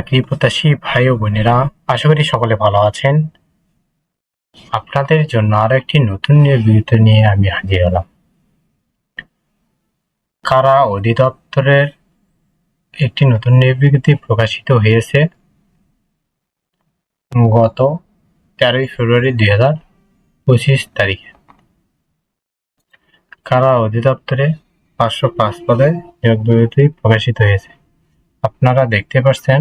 চাকরি প্রত্যাশী ভাই ও বোনেরা, আশা করি সকলে ভালো আছেন। আপনাদের জন্য আরো একটি নতুন ভিডিও নিয়ে আমি হাজির হলাম। কারা অধিদপ্তরের একটি নতুন বিজ্ঞপ্তি প্রকাশিত হয়েছে গত 13ই ফেব্রুয়ারি 2025 তারিখে। কারা অধিদপ্তরে 505 পদে নিয়োগ বিজ্ঞপ্তি প্রকাশিত হয়েছে। আপনারা দেখতে পাচ্ছেন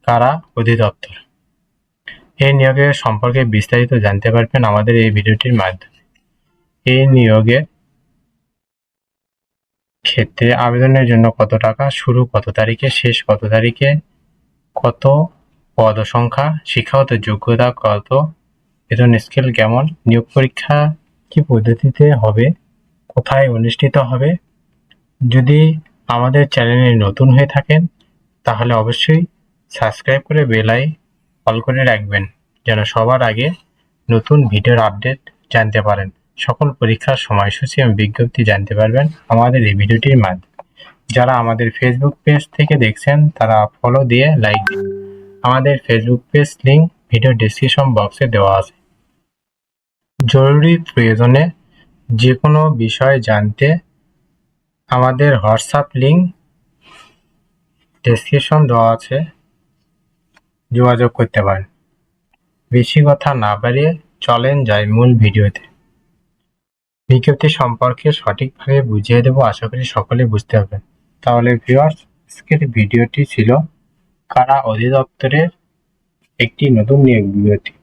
কারা অধিদপ্তর। এই নিয়োগের সম্পর্কে বিস্তারিত জানতে পারবেন আমাদের এই ভিডিওটির মাধ্যমে। এই নিয়োগের ক্ষেত্রে আবেদনের জন্য কত টাকা, শুরু কত তারিখে, শেষ কত তারিখে, কত পদ সংখ্যা, শিক্ষাগত যোগ্যতা কত, বেতন স্কেল কেমন, নিয়োগ পরীক্ষা কি পদ্ধতিতে হবে, কোথায় অনুষ্ঠিত হবে। যদি আমাদের চ্যানেলে নতুন হয়ে থাকেন তাহলে অবশ্যই সাবস্ক্রাইব করে বেল আইকন অল করে রাখবেন, যেন সবার আগে নতুন ভিডিওর আপডেট জানতে পারেন। সকল পরীক্ষার সময়সূচি এবং বিজ্ঞপ্তি জানতে পারবেন আমাদের এই ভিডিওটির মাধ্যমে। যারা আমাদের ফেসবুক পেজ থেকে দেখছেন তারা ফলো দিয়ে লাইক দিন। আমাদের Facebook page link video description বক্সে দেওয়া আছে। জরুরি প্রয়োজনে যে কোনো বিষয় জানতে আমাদের হোয়াটসঅ্যাপ লিংক ডেসক্রিপশন দেওয়া আছে, যোগাযোগ করতে পারেন। বেশি কথা না বাড়িয়ে চলেন যাই মূল ভিডিওতে। বিজ্ঞপ্তি সম্পর্কে সঠিকভাবে বুঝিয়ে দেব, আশা করি সকলে বুঝতে পারবেন। তাহলে ভিউয়ার্স, আজকের ভিডিওটি ছিল কারা অধিদপ্তরের একটি নতুন নিয়োগ বিজ্ঞপ্তি।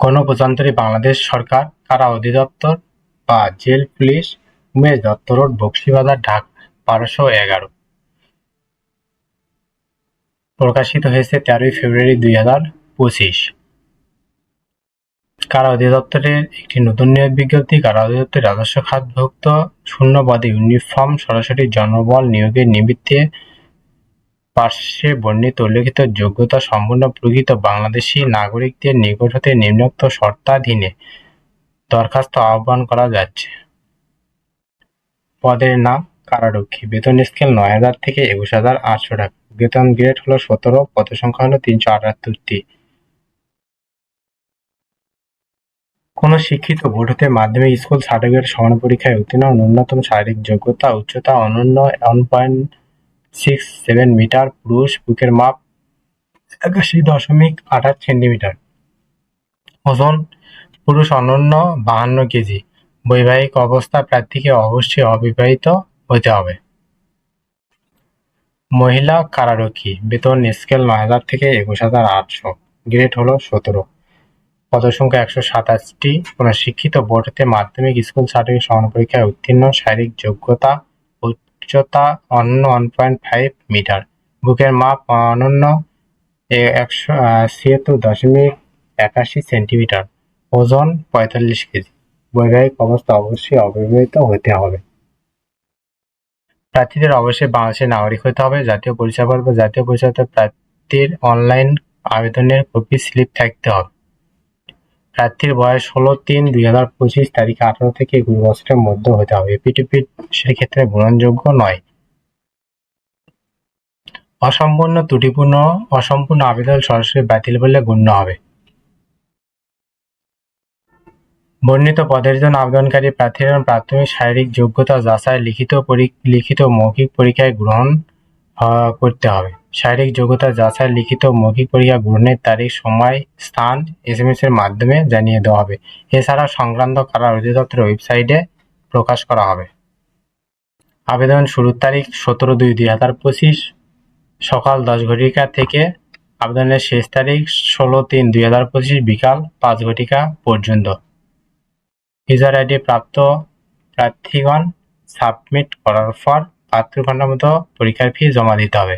গণপ্রজাতন্ত্রী বাংলাদেশ সরকার কারা অধিদপ্তর বা jail police, Umesh Dutta road, Bakshibazar, Dhaka 1211। প্রকাশিত হয়েছে 13ই ফেব্রুয়ারি 2025। কারা অধিদপ্তরের একটি নতুন নিয়োগ বিজ্ঞপ্তি। কারা অধিদপ্তরের রাজস্ব খাতভুক্ত শূন্য পদে ইউনিফর্ম সরাসরি জনবল নিয়োগের নিমিত্তে পার্শ্বে বর্ণিত উল্লেখিত যোগ্যতা সম্পন্ন প্রকৃত বাংলাদেশী নাগরিকদের নিকট হতে নিম্নোক্ত শর্তাধীনে দরখাস্ত আহ্বান করা যাচ্ছে। পদের নাম কারারক্ষী। বেতন স্কেল 9,000 থেকে 21,800 টাকা। বেতন গ্রেড হলো 17, পদ সংখ্যা হলো 378টি। কোন শিক্ষিত বোর্ড হতে মাধ্যমিক স্কুল সার্টিফিকেট সমান পরীক্ষায় উত্তীর্ণ, ন্যূনতম শারীরিক যোগ্যতা উচ্চতা অনন্য 1.67 মিটার, পুরুষ, বুকের মাপ 81.28 সেন্টিমিটার, ওজন পুরুষ অনন্য 52 কেজি। বৈবাহিক অবস্থা প্রার্থীকে অবশ্যই অবিবাহিত হতে হবে। মহিলা কারারক্ষী। বেতন স্কেল 9,000 থেকে 21,800, গ্রেড হলো 17, পদসংখ্যা 127টি। কোন শিক্ষিত বোর্ড হতে মাধ্যমিক স্কুল সার্টিফিকেট সমান পরীক্ষায় উত্তীর্ণ, শারীরিক যোগ্যতা উচ্চতা অনন্য 1.5 মিটার, বুকের মাপ অনন্য 176.81 সেন্টিমিটার, ওজন 45 কেজি। বৈবাহিক অবস্থা অবশ্যই অবিবাহিত হতে হবে। প্রার্থীদের অবশ্যই বাংলাদেশের নাগরিক হতে হবে। জাতীয় পরিচয়পত্র বা জাতীয় পরিচয়পত্র প্রার্থীর অনলাইন আবেদনের কপি স্লিপ থাকতে হবে। প্রার্থীর বয়স 16/3/2025 তারিখে 18 থেকে 21 বছরের মধ্যে হতে হবে। এপিডিপিড সেক্ষেত্রে গ্রহণযোগ্য নয়। অসম্পূর্ণ আবেদন সরাসরি বাতিল বলে গণ্য হবে। বর্ণিত পদের জন্য আবেদনকারী প্রার্থীরা প্রাথমিক শারীরিক যোগ্যতা যাচাই লিখিত মৌখিক পরীক্ষায় গ্রহণ করতে হবে। শারীরিক যোগ্যতা যাচাই লিখিত মৌখিক পরীক্ষা গ্রহণের তারিখ, সময়, স্থান SMS এর মাধ্যমে জানিয়ে দেওয়া হবে। এছাড়া সংক্রান্ত কারা অধিদপ্তরের ওয়েবসাইটে প্রকাশ করা হবে। আবেদন শুরুর তারিখ 17/2/2025 সকাল 10 ঘটিকা থেকে আবেদনের শেষ তারিখ 16/3/2025 বিকাল 5 ঘটিকা পর্যন্ত। ইউজার আইডি প্রাপ্ত প্রার্থীগণ সাবমিট করার পর 72 ঘন্টার মতো পরীক্ষার ফি জমা দিতে হবে।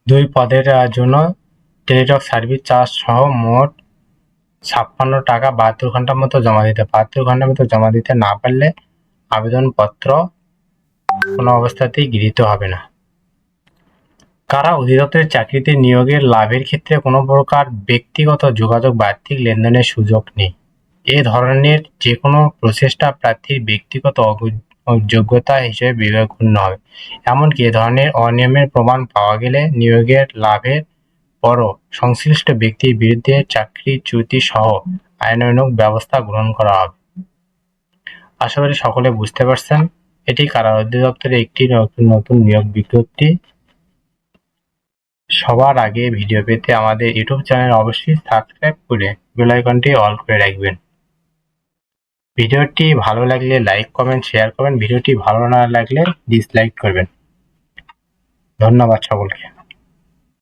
2 পদের জন্য টেলিটক সার্ভিস চার্জ সহ মোট 56 টাকা 72 ঘন্টার মতো জমা দিতে। 72 ঘন্টার মতো জমা দিতে না পারলে আবেদনপত্র কোনো অবস্থাতেই গৃহীত হবে না। কারা অধিদপ্তরের চাকরিতে নিয়োগের লাভের ক্ষেত্রে কোনো প্রকার ব্যক্তিগত যোগাযোগ বা আর্থিক লেনদেনের সুযোগ নেই। এ ধরনের যে কোনো প্রচেষ্টা প্রার্থীর ব্যক্তিগত ও যোগ্যতা হিসেবে বিবেচনা হবে। এমনকি এ ধরনের অনিয়মের প্রমাণ পাওয়া গেলে নিয়োগের লাভের পরও সংশ্লিষ্ট ব্যক্তির বিরুদ্ধে চাকরিচ্যুতি সহ আইনানুগ ব্যবস্থা গ্রহণ করা হবে। আশা করি সকলে বুঝতে পারছেন। এটি কারা অধিদপ্তরের একটি নতুন নিয়োগ বিজ্ঞপ্তি। সবার আগে ভিডিও পেতে আমাদের ইউটিউব চ্যানেল অবশ্যই সাবস্ক্রাইব করে বেল আইকনটি অল করে রাখবেন। ভিডিওটি ভালো লাগলে লাইক, কমেন্ট, শেয়ার করবেন। ভিডিওটি ভালো না লাগলে ডিসলাইক করবেন। ধন্যবাদ সকলকে।